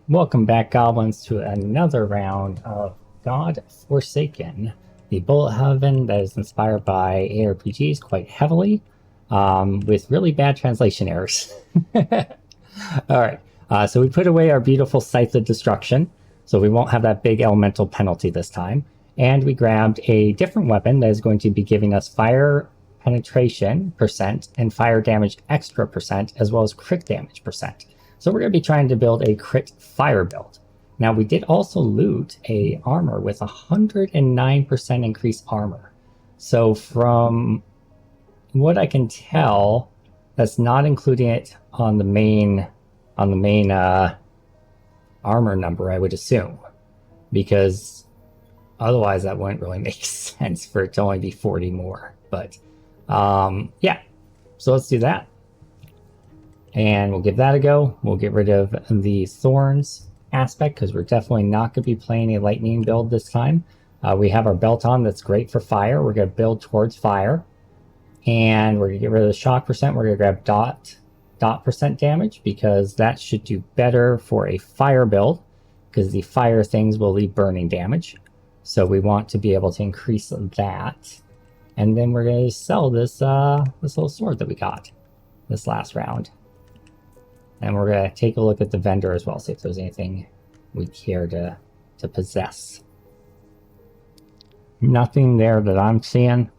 Welcome back, Goblins, to another round of God Forsaken, the bullet heaven that is inspired by ARPGs quite heavily, with really bad translation errors. Alright, so we put away our beautiful Scythe of Destruction, so we won't have that big elemental penalty this time, and we grabbed a different weapon that is going to be giving us fire penetration percent and fire damage extra percent, as well as crit damage percent. So we're going to be trying to build a crit fire build. Now we did also loot a armor with 109% increased armor. So from what I can tell, that's not including it on the main armor number, I would assume, because otherwise that wouldn't really make sense for it to only be 40 more. But yeah, so let's do that. And we'll give that a go. We'll get rid of the thorns aspect because we're definitely not going to be playing a lightning build this time. We have our belt on that's great for fire. We're going to build towards fire. And we're going to get rid of the shock percent. We're going to grab dot percent damage because that should do better for a fire build because the fire things will leave burning damage. So we want to be able to increase that. And then we're going to sell this little sword that we got this last round. And we're going to take a look at the vendor as well, see if there's anything we care to possess. Nothing there that I'm seeing.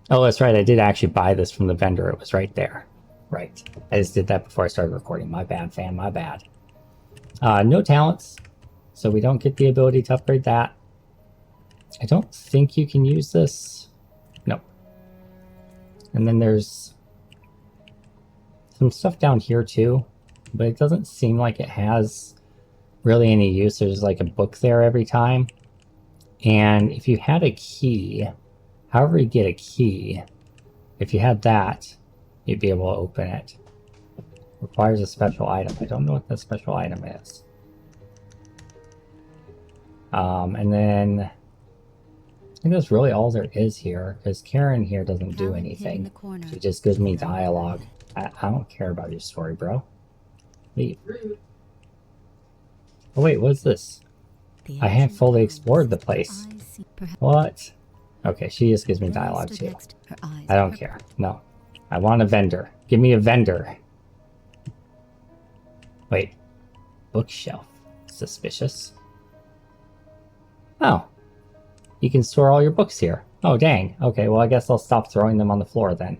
Oh, that's right. I did actually buy this from the vendor. It was right there. Right. I just did that before I started recording. My bad, fam. My bad. No talents. So we don't get the ability to upgrade that. I don't think you can use this. Nope. And then there's some stuff down here too, but it doesn't seem like it has really any use. There's like a book there every time. And if you had a key, however you get a key, if you had that, you'd be able to open it. Requires a special item. I don't know what that special item is. And then I think that's really all there is here, because Karen here doesn't do anything. She just gives me dialogue. I don't care about your story, bro. Leave. Oh wait, what's this? I haven't fully explored the place. What? Okay, she just gives me dialogue too. I don't care. No. I want a vendor. Give me a vendor. Wait. Bookshelf. Suspicious. Oh. You can store all your books here. Oh, dang. Okay, well I guess I'll stop throwing them on the floor then.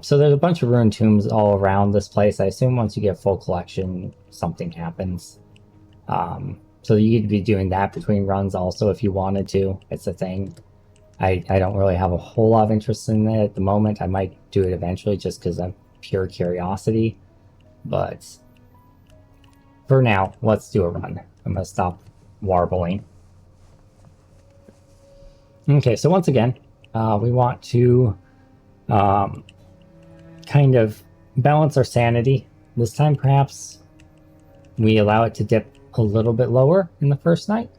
So there's a bunch of ruined tombs all around this place. I assume once you get full collection, something happens. So you'd be doing that between runs also if you wanted to. It's a thing. I don't really have a whole lot of interest in it at the moment. I might do it eventually just because of pure curiosity. But for now, let's do a run. I'm going to stop warbling. Okay, so once again, we want to kind of balance our sanity. This time, perhaps, we allow it to dip a little bit lower in the first night.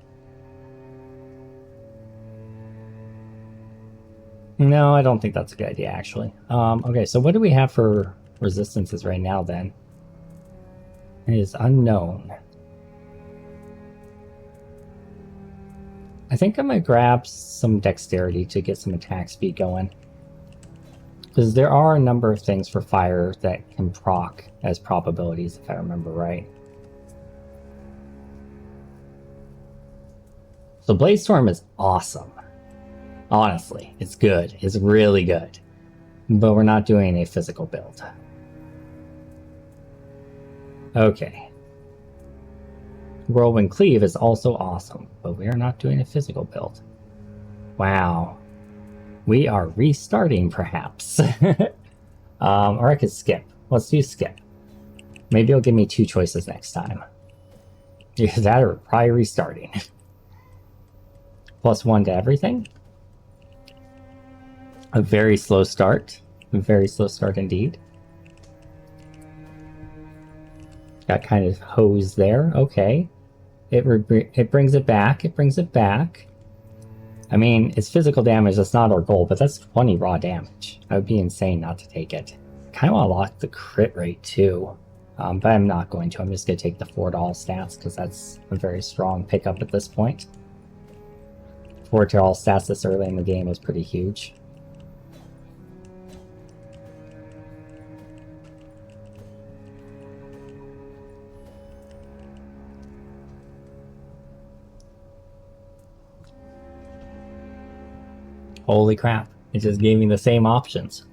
No, I don't think that's a good idea, actually. Okay, so what do we have for resistances right now, then? It is unknown. I think I'm going to grab some dexterity to get some attack speed going. Because there are a number of things for fire that can proc as probabilities, if I remember right. So Bladestorm is awesome. Honestly, it's good. It's really good. But we're not doing a physical build. Okay. Whirlwind Cleave is also awesome, but we are not doing a physical build. Wow. We are restarting, perhaps. Or I could skip. Let's do skip. Maybe it'll give me two choices next time. Either that or probably restarting. +1 to everything. A very slow start. A very slow start indeed. Got kind of hosed there. Okay. It brings it back. It brings it back. I mean, it's physical damage. That's not our goal, but that's 20 raw damage. I would be insane not to take it. Kind of want to lock the crit rate, too. But I'm not going to. I'm just going to take the 4 to all stats because that's a very strong pickup at this point. 4 to all stats this early in the game is pretty huge. Holy crap, it just gave me the same options.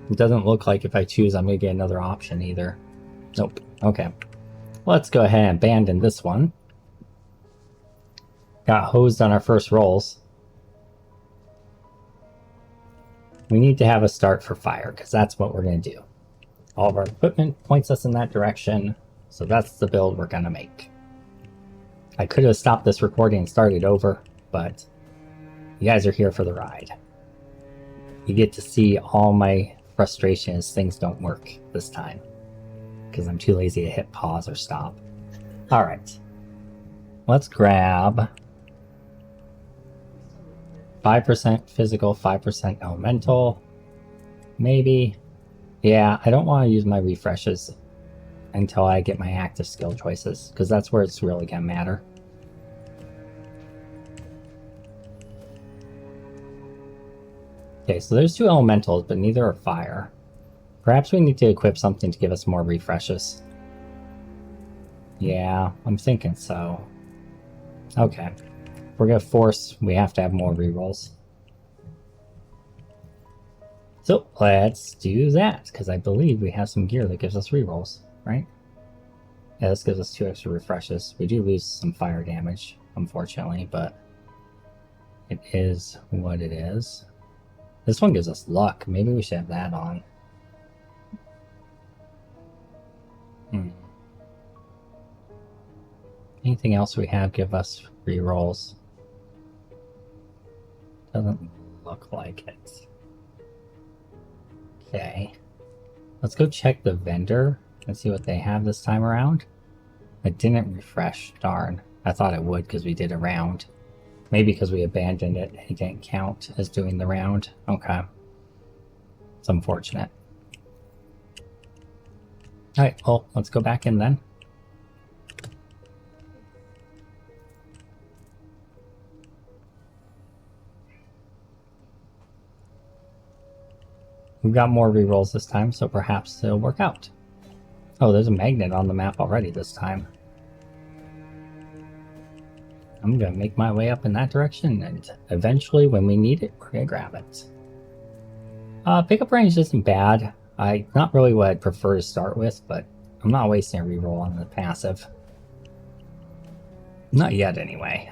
It doesn't look like if I choose I'm going to get another option either. Nope. Okay. Let's go ahead and abandon this one. Got hosed on our first rolls. We need to have a start for fire, because that's what we're going to do. All of our equipment points us in that direction, so that's the build we're going to make. I could have stopped this recording and started over, but you guys are here for the ride. You get to see all my frustration as things don't work this time, because I'm too lazy to hit pause or stop. Alright. Let's grab 5% physical, 5% elemental. Maybe. Yeah, I don't want to use my refreshes until I get my active skill choices, because that's where it's really going to matter. Okay, so there's 2 elementals, but neither are fire. Perhaps we need to equip something to give us more refreshes. Yeah, I'm thinking so. Okay. If we're going to force, we have to have more rerolls. So, let's do that, because I believe we have some gear that gives us rerolls, right? Yeah, this gives us 2 extra refreshes. We do lose some fire damage, unfortunately, but it is what it is. This one gives us luck. Maybe we should have that on. Anything else we have give us rerolls? Doesn't look like it. Okay. Let's go check the vendor and see what they have this time around. It didn't refresh. Darn. I thought it would because we did a round. Maybe because we abandoned it, it didn't count as doing the round. Okay. It's unfortunate. Alright, well, let's go back in then. We've got more rerolls this time, so perhaps it'll work out. Oh, there's a magnet on the map already this time. I'm gonna make my way up in that direction, and eventually, when we need it, we're gonna grab it. Pickup range isn't bad. Not really what I'd prefer to start with, but I'm not wasting a reroll on the passive. Not yet, anyway.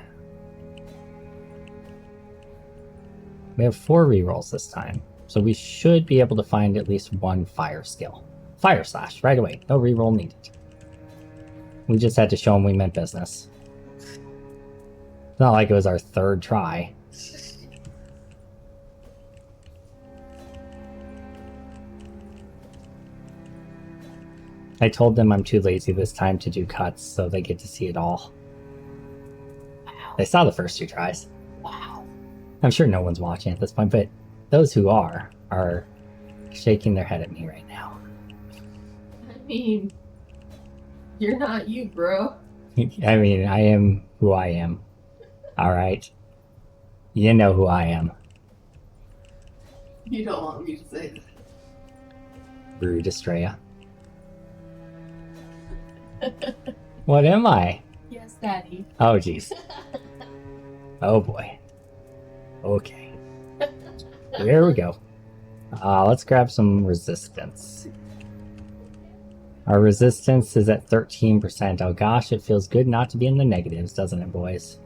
We have 4 rerolls this time, so we should be able to find at least 1 fire skill. Fire slash, right away. No reroll needed. We just had to show them we meant business. It's not like it was our 3rd try. I told them I'm too lazy this time to do cuts, so they get to see it all. Wow. They saw the first 2 tries. Wow. I'm sure no one's watching at this point, but those who are shaking their head at me right now. I mean, you're not you, bro. I mean, I am who I am. Alright? You know who I am. You don't want me to say that. Rude Estrella. What am I? Yes, Daddy. Oh, jeez. Oh, boy. Okay. There we go. Let's grab some resistance. Our resistance is at 13%. Oh gosh, it feels good not to be in the negatives, doesn't it, boys?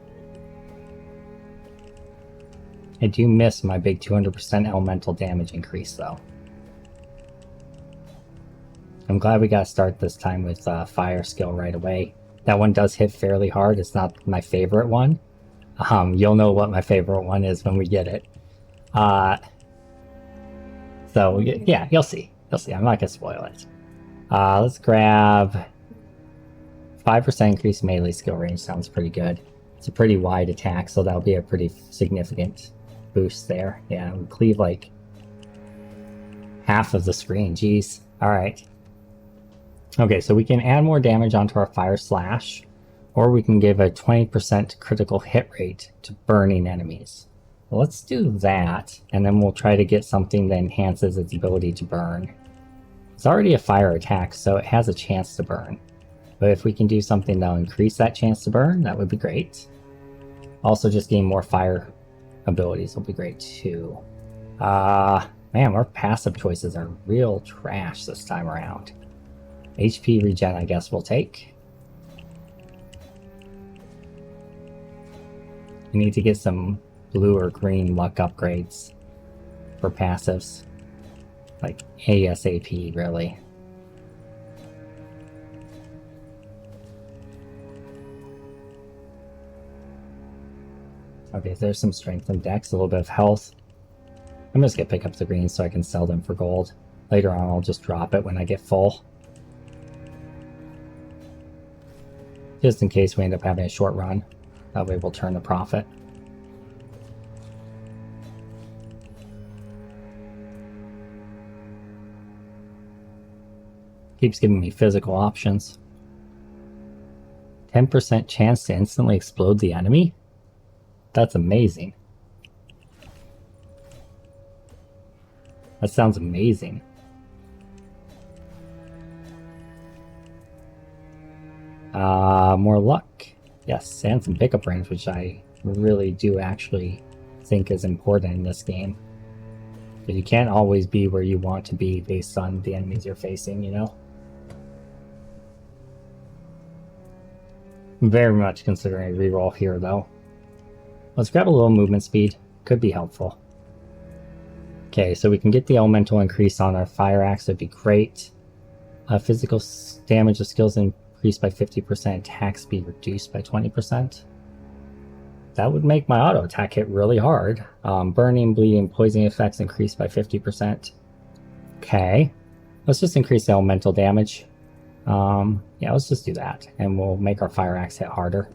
I do miss my big 200% elemental damage increase, though. I'm glad we got to start this time with fire skill right away. That one does hit fairly hard. It's not my favorite one. You'll know what my favorite one is when we get it. So, yeah, you'll see. You'll see. I'm not going to spoil it. Let's grab 5% increased melee skill range. Sounds pretty good. It's a pretty wide attack, so that'll be a pretty significant boost there. Yeah, we cleave like half of the screen. Jeez. All right. Okay, so we can add more damage onto our Fire Slash, or we can give a 20% critical hit rate to burning enemies. Well, let's do that, and then we'll try to get something that enhances its ability to burn. It's already a fire attack, so it has a chance to burn. But if we can do something that'll increase that chance to burn, that would be great. Also, just getting more fire abilities will be great too. Man, our passive choices are real trash this time around. HP regen, I guess we'll take. We need to get some blue or green luck upgrades for passives. Like ASAP, really. Okay, there's some strength and dex, a little bit of health. I'm just gonna pick up the greens so I can sell them for gold. Later on, I'll just drop it when I get full. Just in case we end up having a short run. That way we'll turn the profit. Keeps giving me physical options. 10% chance to instantly explode the enemy? That's amazing. That sounds amazing. More luck. Yes, and some pickup range, which I really do actually think is important in this game. But you can't always be where you want to be based on the enemies you're facing, you know? I'm very much considering a reroll here, though. Let's grab a little movement speed. Could be helpful. Okay, so we can get the elemental increase on our fire axe. That'd be great. Physical damage of skills increased by 50%. Attack speed reduced by 20%. That would make my auto attack hit really hard. Burning, bleeding, poisoning effects increased by 50%. Okay. Let's just increase the elemental damage. Yeah, let's just do that. And we'll make our fire axe hit harder.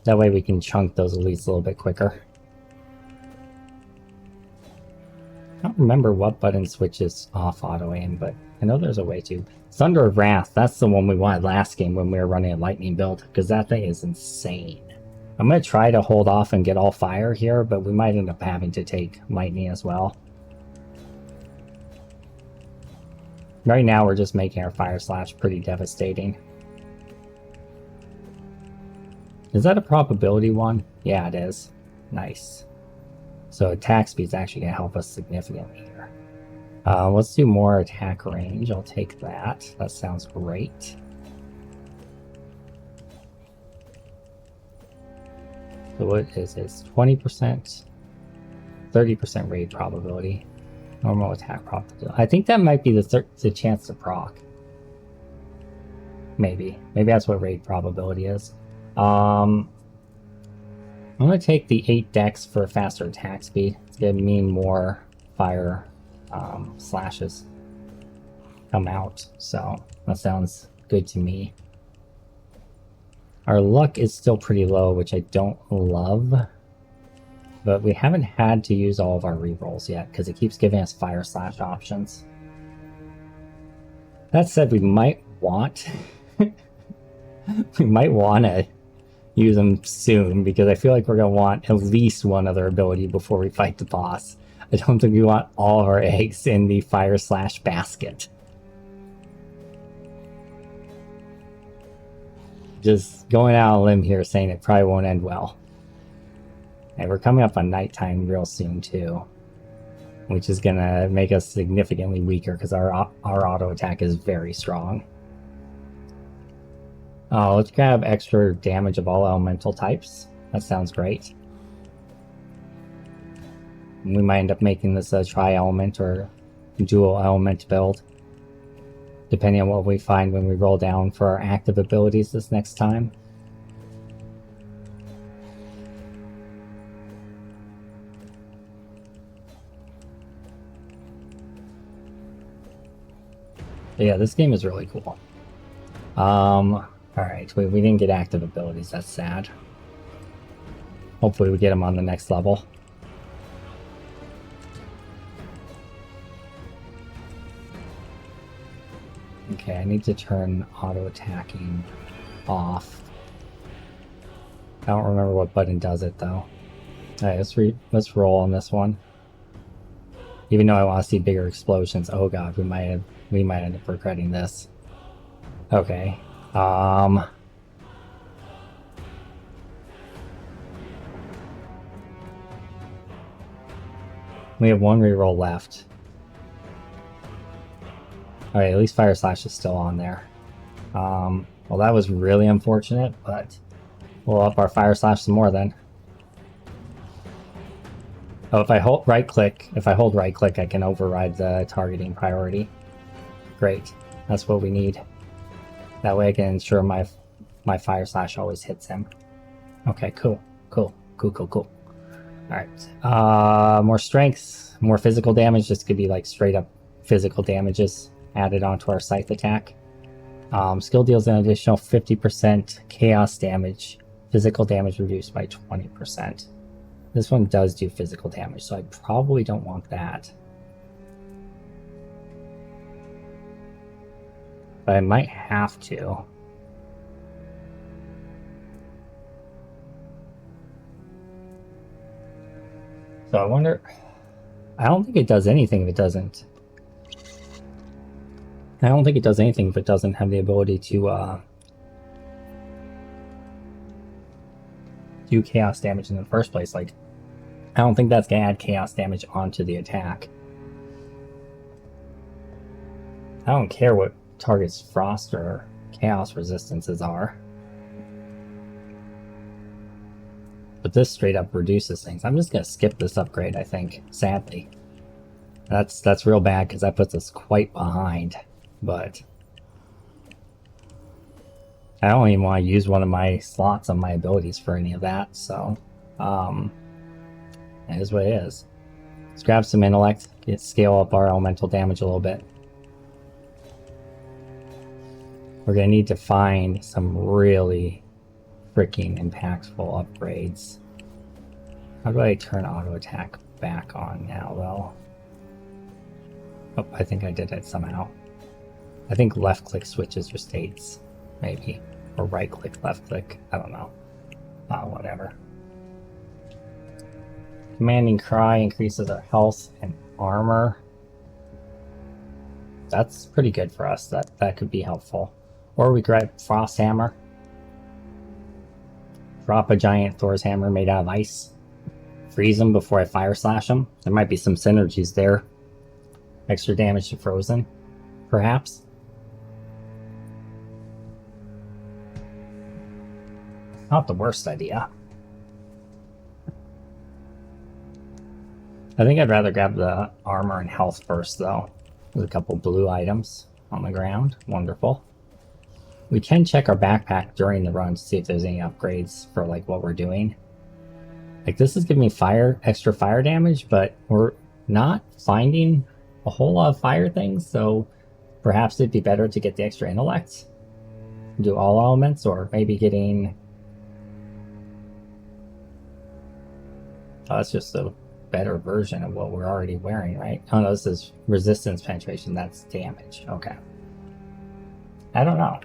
That way we can chunk those elites a little bit quicker. I don't remember what button switches off auto aim, but I know there's a way to. Thunder of Wrath, that's the one we wanted last game when we were running a lightning build, because that thing is insane. I'm going to try to hold off and get all fire here, but we might end up having to take lightning as well. Right now we're just making our Fire Slash pretty devastating. Is that a probability one? Yeah, it is. Nice. So attack speed is actually going to help us significantly here. Let's do more attack range. I'll take that. That sounds great. So what is this? 20%, 30% raid probability. Normal attack probability. I think that might be the chance to proc. Maybe. Maybe that's what raid probability is. I'm going to take the 8 dex for faster attack speed. It's going to mean more fire slashes come out. So that sounds good to me. Our luck is still pretty low, which I don't love. But we haven't had to use all of our rerolls yet, because it keeps giving us fire slash options. That said, we might want... we might want to use them soon, because I feel like we're going to want at least one other ability before we fight the boss. I don't think we want all of our eggs in the fire slash basket. Just going out on a limb here saying it probably won't end well. And we're coming up on nighttime real soon too, which is gonna make us significantly weaker because our auto attack is very strong. Oh, let's grab extra damage of all elemental types. That sounds great. We might end up making this a tri-element or dual element build, depending on what we find when we roll down for our active abilities this next time. But yeah, this game is really cool. Alright, we didn't get active abilities, that's sad. Hopefully we get them on the next level. Okay, I need to turn auto attacking off. I don't remember what button does it though. Alright, let's roll on this one. Even though I want to see bigger explosions. Oh god, we might end up regretting this. Okay. We have one reroll left. Alright, at least Fire Slash is still on there. Well, that was really unfortunate, but we'll up our Fire Slash some more then. Oh, if I hold right click, I can override the targeting priority. Great. That's what we need. That way I can ensure my Fire Slash always hits him. Okay, cool. Alright. More strength, more physical damage. This could be like straight up physical damages added onto our Scythe attack. Skill deals an additional 50% chaos damage. Physical damage reduced by 20%. This one does do physical damage, so I probably don't want that. But I might have to. So I wonder... I don't think it does anything if it doesn't. I don't think it does anything if it doesn't have the ability to do chaos damage in the first place. Like, I don't think that's gonna add chaos damage onto the attack. I don't care what target's frost or chaos resistances are. But this straight up reduces things. I'm just gonna skip this upgrade, I think, sadly. That's real bad because that puts us quite behind. But I don't even want to use one of my slots on my abilities for any of that, so it is what it is. Let's grab some intellect, scale up our elemental damage a little bit. We're gonna need to find some really freaking impactful upgrades. How do I turn auto attack back on now though? Oh, I think I did it somehow. I think left click switches your states, maybe. Or right click, left click, I don't know. Whatever. Commanding Cry increases our health and armor. That's pretty good for us, that could be helpful. Or we grab Frost Hammer. Drop a giant Thor's Hammer made out of ice. Freeze them before I Fire Slash them. There might be some synergies there. Extra damage to Frozen, perhaps. Not the worst idea. I think I'd rather grab the armor and health first, though. There's a couple blue items on the ground. Wonderful. We can check our backpack during the run to see if there's any upgrades for like what we're doing. Like this is giving me extra fire damage, but we're not finding a whole lot of fire things, so perhaps it'd be better to get the extra intellect. Do all elements, or maybe getting... Oh, that's just a better version of what we're already wearing, right? Oh no, this is resistance penetration, that's damage. Okay. I don't know.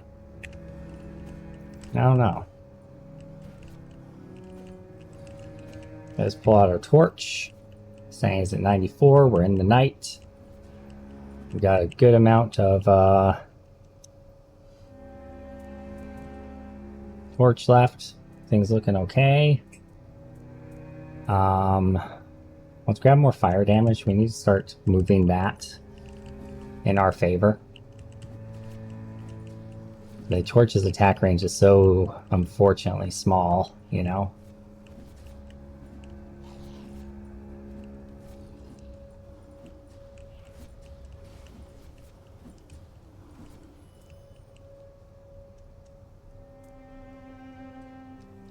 Let's pull out our torch. Saying it's at 94, we're in the night. We got a good amount of torch left. Things looking okay. Let's grab more fire damage. We need to start moving that in our favor. The torch's attack range is so unfortunately small, you know?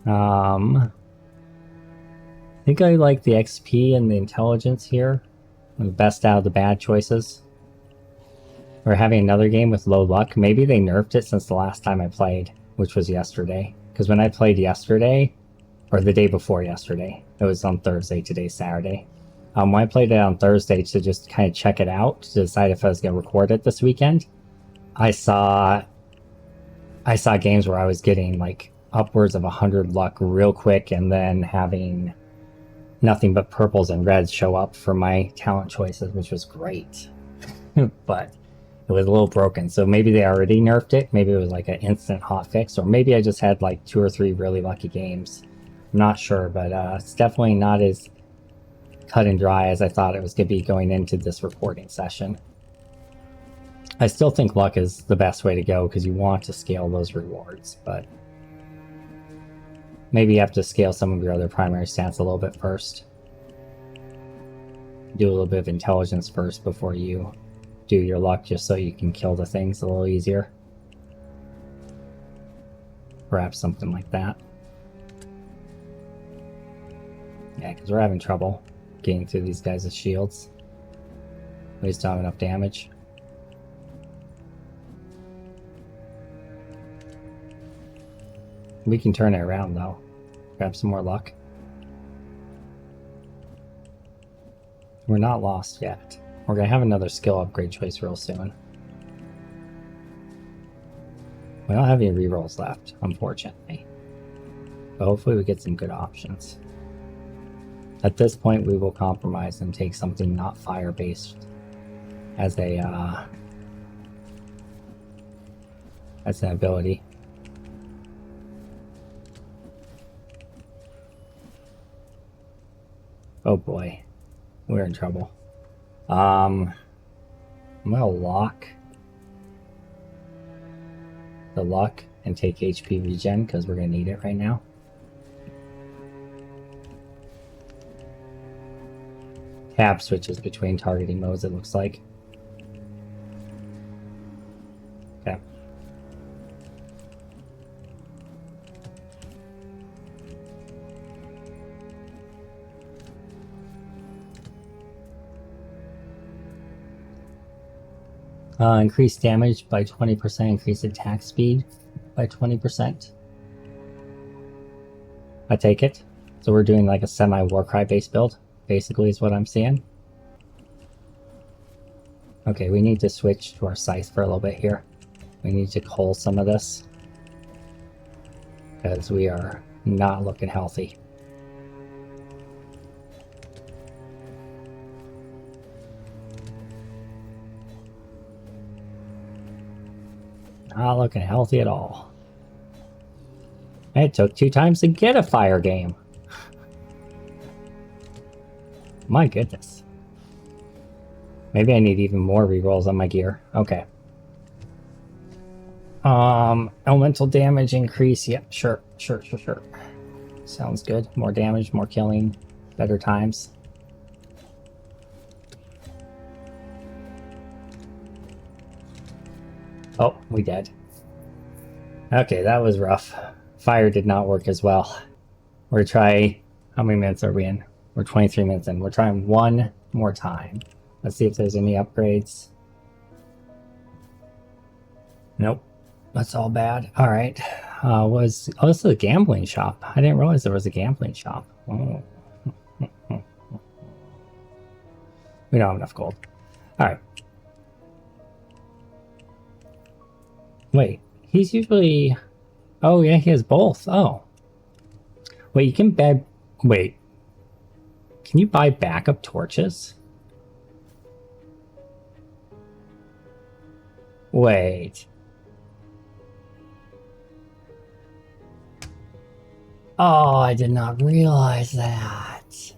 I think I like the XP and the intelligence here. The best out of the bad choices. We're having another game with low luck. Maybe they nerfed it since the last time I played, which was yesterday. Because when I played yesterday, or the day before yesterday, it was on Thursday, today's Saturday. When I played it on Thursday to just kind of check it out, to decide if I was going to record it this weekend, I saw games where I was getting like upwards of 100 luck real quick and then having nothing but purples and reds show up for my talent choices, which was great. But it was a little broken. So maybe they already nerfed it. Maybe it was like an instant hotfix, or maybe I just had like 2 or 3 really lucky games. I'm not sure, but it's definitely not as cut and dry as I thought it was going to be going into this recording session. I still think luck is the best way to go because you want to scale those rewards, but maybe you have to scale some of your other primary stats a little bit first. Do a little bit of intelligence first before you do your luck, just so you can kill the things a little easier. Perhaps something like that. Yeah, because we're having trouble getting through these guys' shields. We just don't have enough damage. We can turn it around though. Grab some more luck. We're not lost yet. We're gonna have another skill upgrade choice real soon. We don't have any rerolls left, unfortunately. But hopefully we get some good options. At this point, we will compromise and take something not fire-based as an ability. Oh boy, we're in trouble. I'm gonna lock the luck and take HP regen because we're gonna need it right now. Tab switches between targeting modes, it looks like. Okay. Increase damage by 20%, increase attack speed by 20%. I take it. So we're doing like a semi-Warcry based build, basically is what I'm seeing. Okay, we need to switch to our scythe for a little bit here. We need to cull some of this because we are not looking healthy. Not looking healthy at all. It took 2 times to get a fire game. My goodness. Maybe I need even more rerolls on my gear. Okay. Elemental damage increase. Yep, sure. Sounds good. More damage, more killing, better times. Oh, we dead. Okay, that was rough. Fire did not work as well. We're gonna try... How many minutes are we in? We're 23 minutes in. We're trying one more time. Let's see if there's any upgrades. Nope. That's all bad. Alright. Oh, this is a gambling shop. I didn't realize there was a gambling shop. Oh. We don't have enough gold. Alright. Wait, he's usually... Oh, yeah, he has both. Oh. Wait, you can buy... Wait. Can you buy backup torches? Wait. Oh, I did not realize that.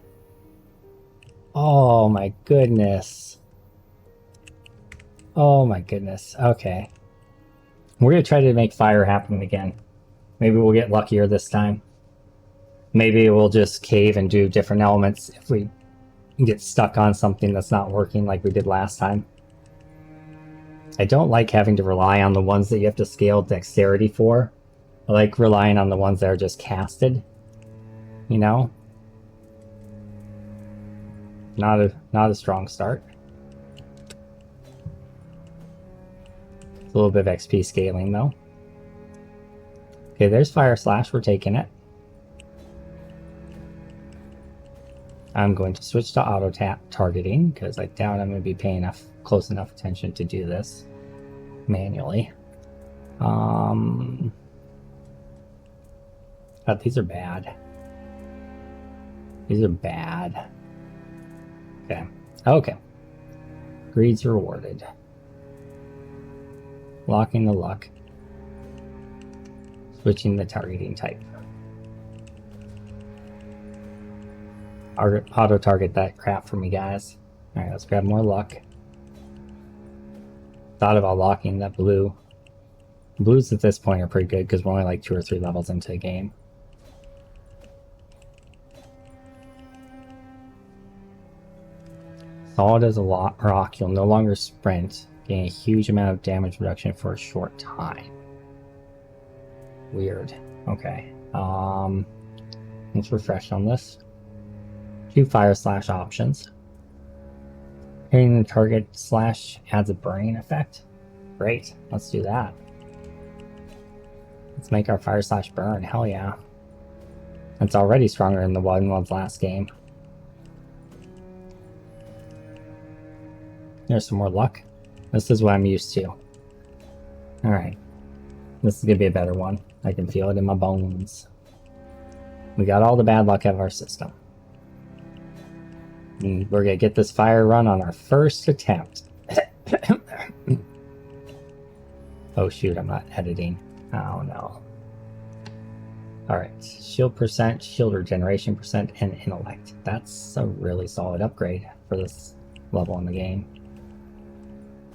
Oh, my goodness. Oh, my goodness. Okay. We're going to try to make fire happen again. Maybe we'll get luckier this time. Maybe we'll just cave and do different elements if we get stuck on something that's not working like we did last time. I don't like having to rely on the ones that you have to scale dexterity for. I like relying on the ones that are just casted. You know? Not a strong start. It's a little bit of XP scaling though. Okay, there's Fire Slash, we're taking it. I'm going to switch to auto tap targeting because I doubt I'm going to be paying close enough attention to do this. manually. But these are bad. These are bad. Okay. Okay. Greed's rewarded. Locking the luck. Switching the targeting type. Auto target that crap for me, guys. Alright, let's grab more luck. Thought about locking that blue. Blues at this point are pretty good because we're only like 2 or 3 levels into the game. Solid as a rock, you'll no longer sprint, gain a huge amount of damage reduction for a short time. Weird. Okay. Let's refresh on this. 2 fire slash options. Hitting the target slash adds a burning effect. Great. Let's do that. Let's make our fire slash burn. Hell yeah. It's already stronger than the one was last game. There's some more luck. This is what I'm used to. Alright. This is going to be a better one. I can feel it in my bones. We got all the bad luck out of our system. And we're going to get this fire run on our first attempt. Oh shoot, I'm not editing. Oh no. Alright. Shield percent, shield regeneration percent, and intellect. That's a really solid upgrade for this level in the game.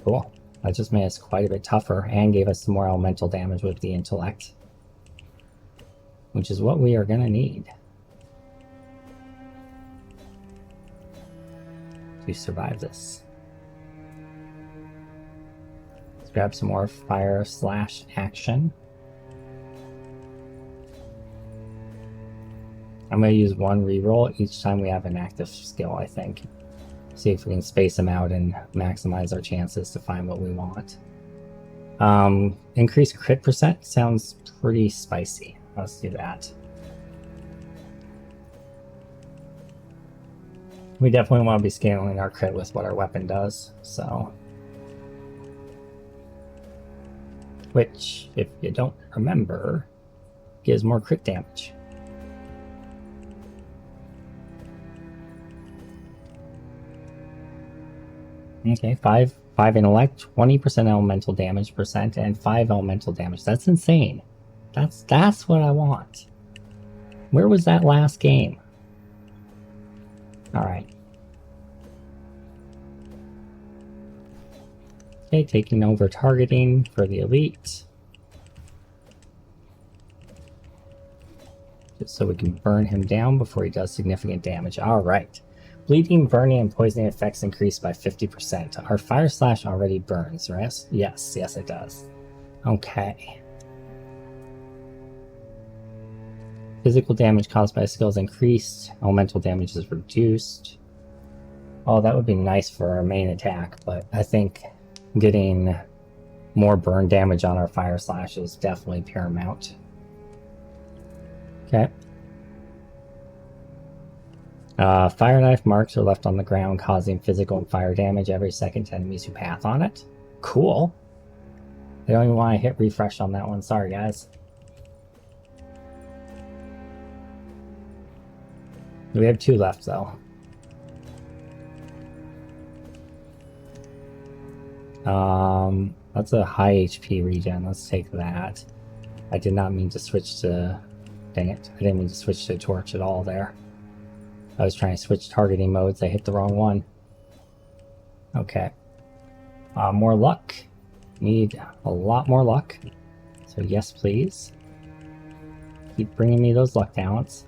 Cool. That just made us quite a bit tougher and gave us some more elemental damage with the intellect. Which is what we are going to need to survive this. Let's grab some more fire slash action. I'm going to use 1 reroll each time we have an active skill, I think. See if we can space them out and maximize our chances to find what we want. Increase crit percent sounds pretty spicy. Let's do that. We definitely want to be scaling our crit with what our weapon does, so. Which, if you don't remember, gives more crit damage. Okay, 5 intellect, 20% elemental damage percent, and 5 elemental damage. That's insane. That's what I want. Where was that last game? Alright. Okay, taking over targeting for the elite. Just so we can burn him down before he does significant damage. Alright. Bleeding, burning, and poisoning effects increased by 50%. Our fire slash already burns, right? Yes, it does. Okay. Physical damage caused by skills increased. Elemental damage is reduced. Oh, that would be nice for our main attack, but I think getting more burn damage on our fire slash is definitely paramount. Okay. Fire knife marks are left on the ground, causing physical and fire damage every second to enemies who pass on it. Cool. I don't even want to hit refresh on that one. Sorry, guys. We have 2 left, though. That's a high HP regen. Let's take that. I did not mean to switch to... Dang it. I didn't mean to switch to torch at all there. I was trying to switch targeting modes. I hit the wrong one. Okay. More luck. Need a lot more luck. So yes, please. Keep bringing me those luck talents.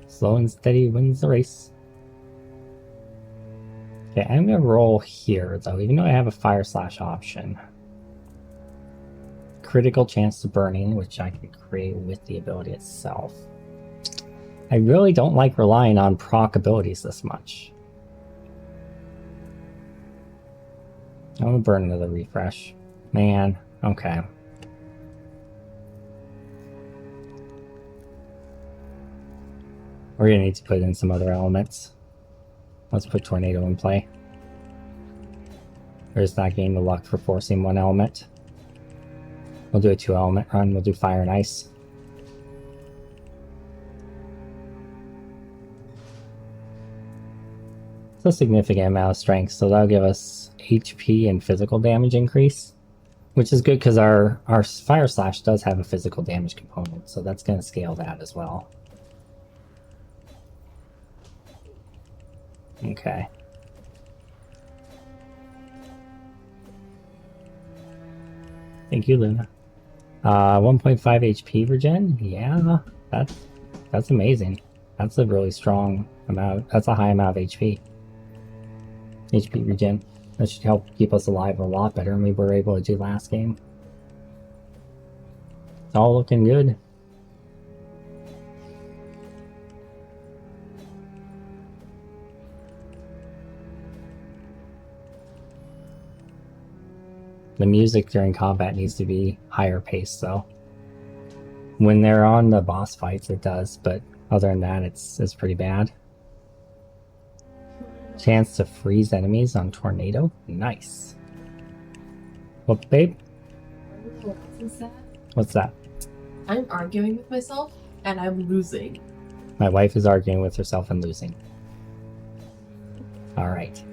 Slow and steady wins the race. Okay, I'm going to roll here, though, even though I have a fire slash option. Critical chance to burning, which I can create with the ability itself. I really don't like relying on proc abilities this much. I'm going to burn another refresh. Man, okay. We're going to need to put in some other elements. Let's put Tornado in play. We're just not getting the luck for forcing one element. We'll do a 2-element run. We'll do fire and ice. It's a significant amount of strength, so that'll give us HP and physical damage increase, which is good because our fire slash does have a physical damage component, so that's going to scale that as well. Okay. Thank you, Luna. 1.5 HP regen? Yeah, that's amazing. That's a really strong amount. That's a high amount of HP. HP regen. That should help keep us alive a lot better than we were able to do last game. It's all looking good. The music during combat needs to be higher paced, though. When they're on the boss fights, it does, but other than that, it's pretty bad. Chance to freeze enemies on Tornado? Nice. What, babe? What's that? I'm arguing with myself, and I'm losing. My wife is arguing with herself and losing. Alright.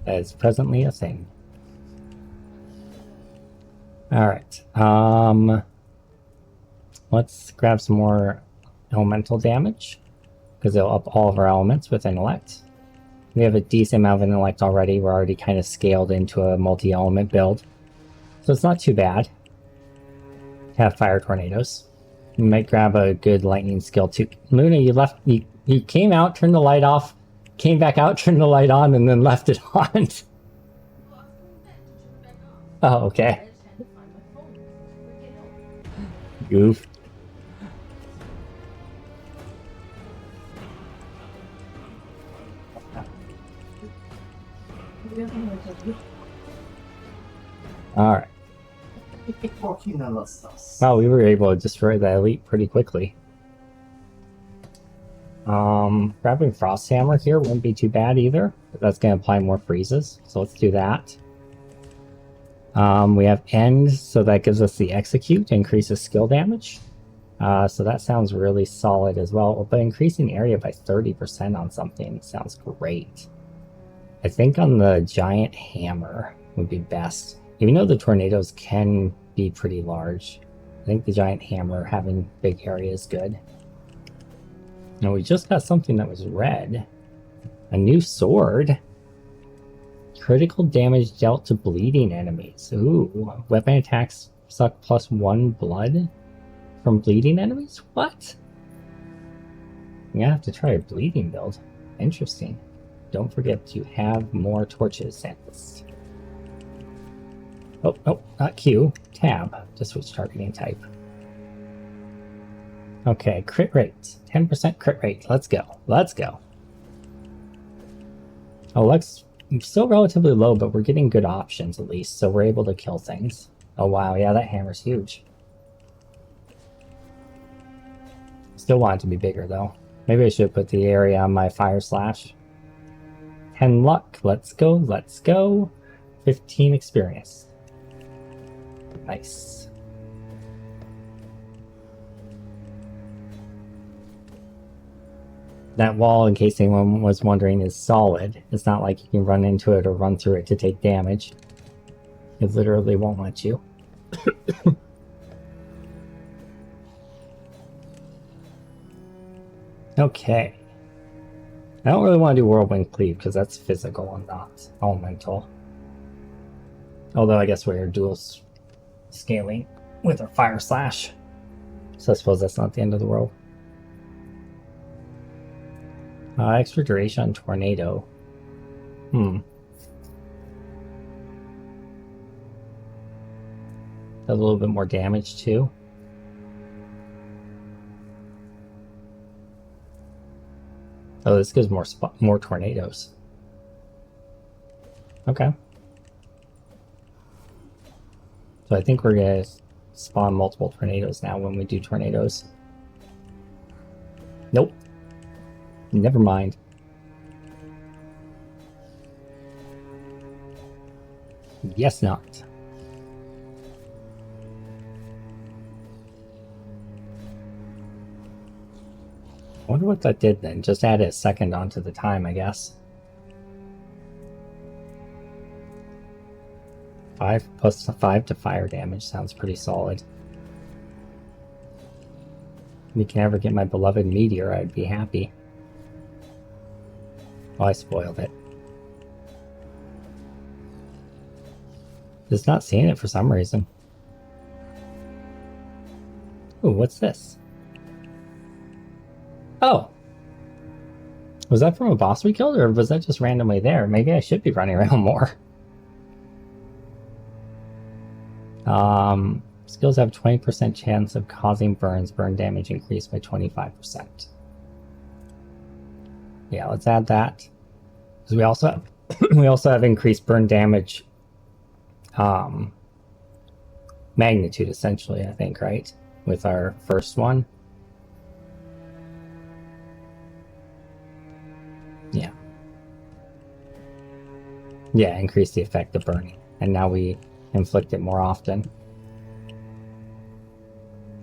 That is presently a thing. Alright. Let's grab some more elemental damage, because it'll up all of our elements with intellect. We have a decent amount of intellect already. We're already kind of scaled into a multi-element build, so it's not too bad to have fire tornadoes. We might grab a good lightning skill too. Luna, you came out, turned the light off, came back out, turned the light on, and then left it on. Oh, okay. Goof. Alright. Wow, we were able to destroy the elite pretty quickly. Grabbing Frost Hammer here wouldn't be too bad either, but that's going to apply more freezes, so let's do that. We have End, so that gives us the Execute, increases skill damage. So that sounds really solid as well, but increasing area by 30% on something sounds great. I think on the Giant Hammer would be best. Even though the tornadoes can be pretty large, I think the Giant Hammer having big area is good. Now we just got something that was red. A new sword. Critical damage dealt to bleeding enemies. Ooh, weapon attacks suck +1 blood from bleeding enemies? What? I'm gonna have to try a bleeding build. Interesting. Don't forget to have more torches, Samus. Oh, no, not Q. Tab to switch targeting type. Okay, crit rate. 10% crit rate. Let's go. Let's go. Oh, Lux still relatively low, but we're getting good options at least, so we're able to kill things. Oh wow, yeah, that hammer's huge. Still want it to be bigger though. Maybe I should put the area on my fire slash. 10 luck. Let's go. Let's go. 15 experience. Nice. That wall, in case anyone was wondering, is solid. It's not like you can run into it or run through it to take damage. It literally won't let you. Okay. I don't really want to do Whirlwind Cleave because that's physical and not elemental. Although I guess we're dual scaling with our Fire Slash. So I suppose that's not the end of the world. Extra duration on Tornado. Does a little bit more damage too. Oh, this gives more tornadoes. Okay. So I think we're gonna spawn multiple tornadoes now when we do tornadoes. Nope. Never mind. Yes, not. I wonder what that did then. Just added a second onto the time, I guess. 5 plus 5 to fire damage sounds pretty solid. If we can ever get my beloved meteor, I'd be happy. Oh, I spoiled it. Just not seeing it for some reason. Ooh, what's this? Oh! Was that from a boss we killed, or was that just randomly there? Maybe I should be running around more. Skills have 20% chance of causing burns. Burn damage increased by 25%. Yeah, let's add that. Because we also have, we also have increased burn damage magnitude, essentially, I think, right? With our first one. Yeah. Yeah, increase the effect of burning. And now we inflict it more often.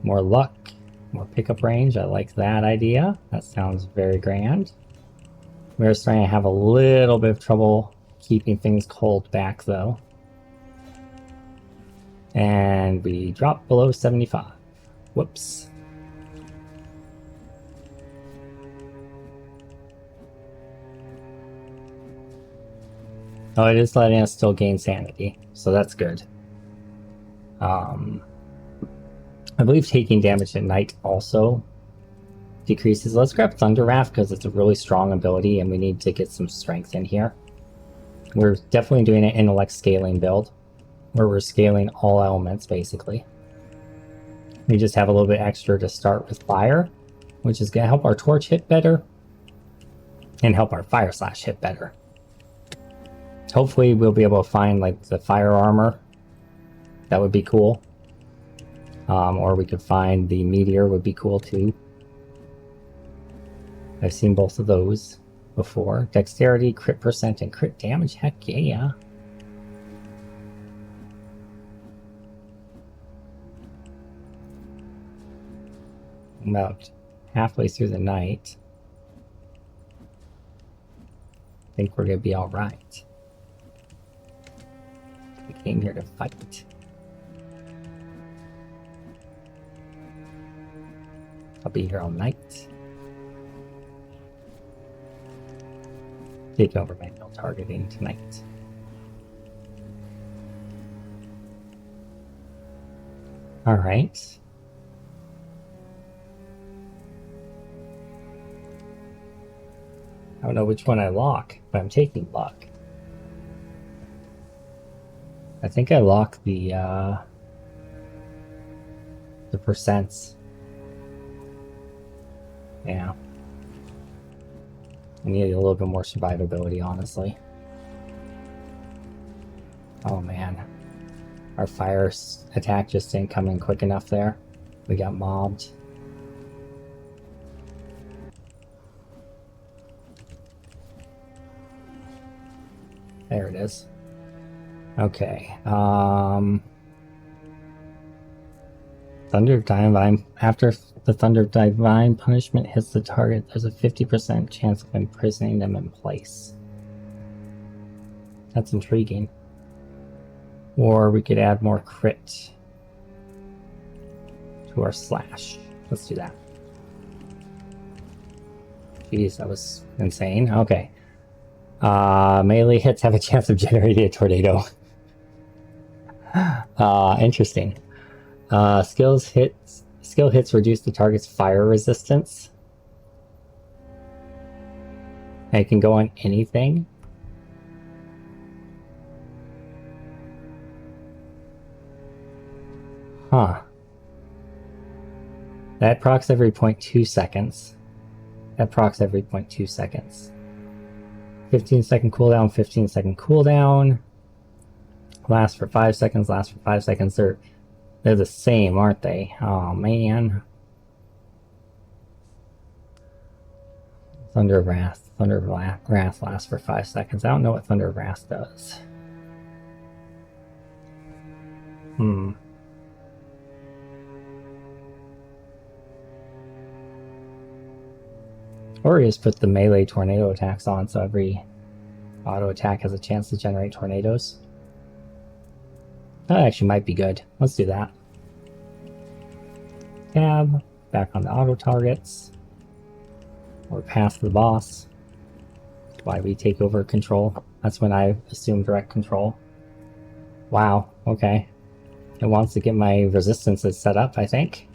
More luck, more pickup range. I like that idea. That sounds very grand. We're starting to have a little bit of trouble keeping things cold back, though. And we drop below 75. Whoops. Oh, it is letting us still gain sanity, so that's good. I believe taking damage at night also decreases. Let's grab Thunder Wrath because it's a really strong ability and we need to get some strength in here. We're definitely doing an intellect scaling build where we're scaling all elements basically. We just have a little bit extra to start with fire, which is going to help our torch hit better and help our fire slash hit better. Hopefully we'll be able to find like the fire armor. That would be cool. Or we could find the meteor, would be cool too. I've seen both of those before. Dexterity, crit percent, and crit damage. Heck yeah. About halfway through the night. I think we're gonna be alright. We came here to fight. I'll be here all night. Take over manual targeting tonight. Alright. I don't know which one I lock, but I'm taking luck. I think I lock the percents. Yeah. I need a little bit more survivability, honestly. Oh man. Our fire attack just didn't come in quick enough there. We got mobbed. There it is. Okay. Thunder of Divine. After the Thunder of Divine punishment hits the target, there's a 50% chance of imprisoning them in place. That's intriguing. Or we could add more crit to our slash. Let's do that. Jeez, that was insane. Okay. Melee hits have a chance of generating a tornado. Interesting. Skill hits reduce the target's fire resistance. And it can go on anything. Huh. That procs every 0.2 seconds. That procs every 0.2 seconds. 15-second cooldown, 15-second cooldown. Last for 5 seconds, last for 5 seconds. They're the same, aren't they? Oh, man. Thunder of Wrath. Thunder of Wrath lasts for 5 seconds. I don't know what Thunder of Wrath does. Hmm. Or you just put the melee tornado attacks on so every auto attack has a chance to generate tornadoes. That actually might be good. Let's do that. Tab, back on the auto targets. Or past the boss. Why we take over control. That's when I assume direct control. Wow, okay. It wants to get my resistances set up, I think.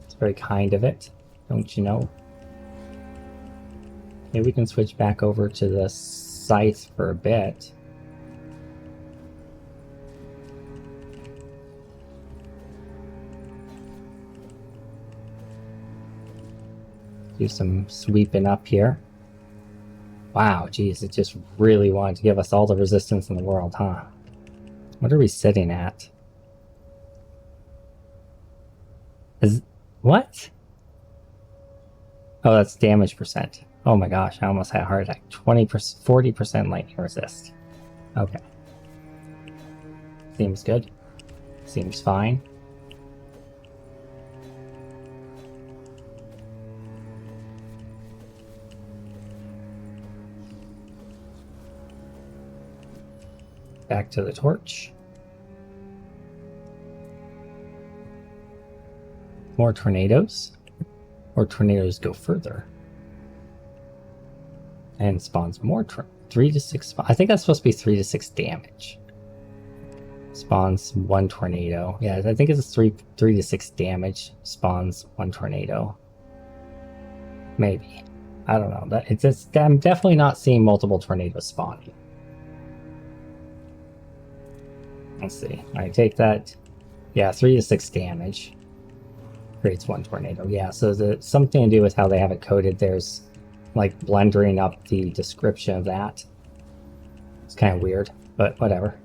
It's very kind of it, don't you know? Maybe we can switch back over to the scythe for a bit. Do some sweeping up here. Wow, geez, it just really wanted to give us all the resistance in the world, huh? What are we sitting at? What? Oh, that's damage percent. Oh my gosh, I almost had a heart attack. 20%, 40% lightning resist. Okay. Seems good. Seems fine. Back to the torch. More tornadoes. Or tornadoes go further. And spawns more 3 to 6. I think that's supposed to be 3 to 6 damage. Spawns 1 tornado. Yeah, I think it's 3 to 6 damage. Spawns 1 tornado. Maybe. I don't know. I'm definitely not seeing multiple tornadoes spawning. Let's see. I take that. Yeah, 3 to 6 damage. Creates 1 tornado. Yeah, so something to do with how they have it coded. There's like blendering up the description of that. It's kind of weird, but whatever.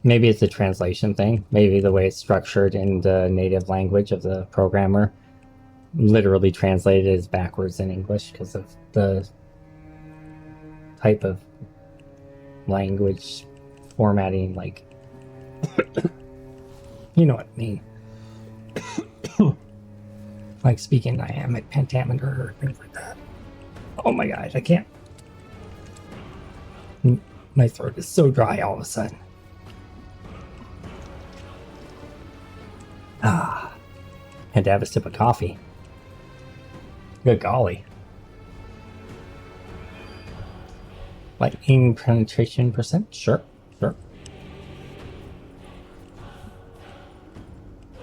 Maybe it's a translation thing. Maybe the way it's structured in the native language of the programmer literally translated as backwards in English because of the type of language formatting, like you know what I mean. Like speaking dynamic pentameter or things like that. Oh my god, I can't. My throat is so dry all of a sudden. Had to have a sip of coffee. Good golly. Lightning penetration percent? Sure.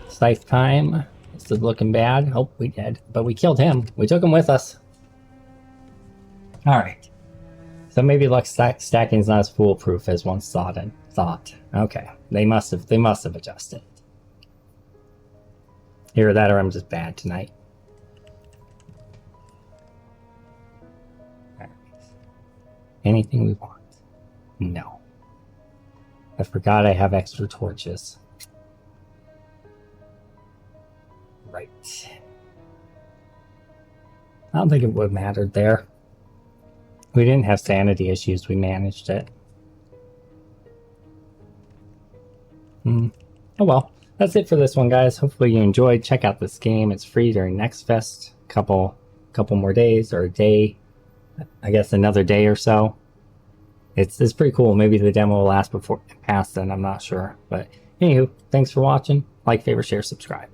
Scythe time. This is looking bad. Oh, we did. But we killed him. We took him with us. Alright. So maybe luck stacking is not as foolproof as once thought. Okay. They must have adjusted. Either that or I'm just bad tonight. Alright. Anything we want? No. I forgot I have extra torches. Right. I don't think it would have mattered there. We didn't have sanity issues. We managed it. Oh well. That's it for this one, guys. Hopefully you enjoyed. Check out this game. It's free during Next Fest. Couple more days, or a day. I guess another day or so. It's pretty cool. Maybe the demo will last past then. I'm not sure. But anywho, thanks for watching. Like, favorite, share, subscribe.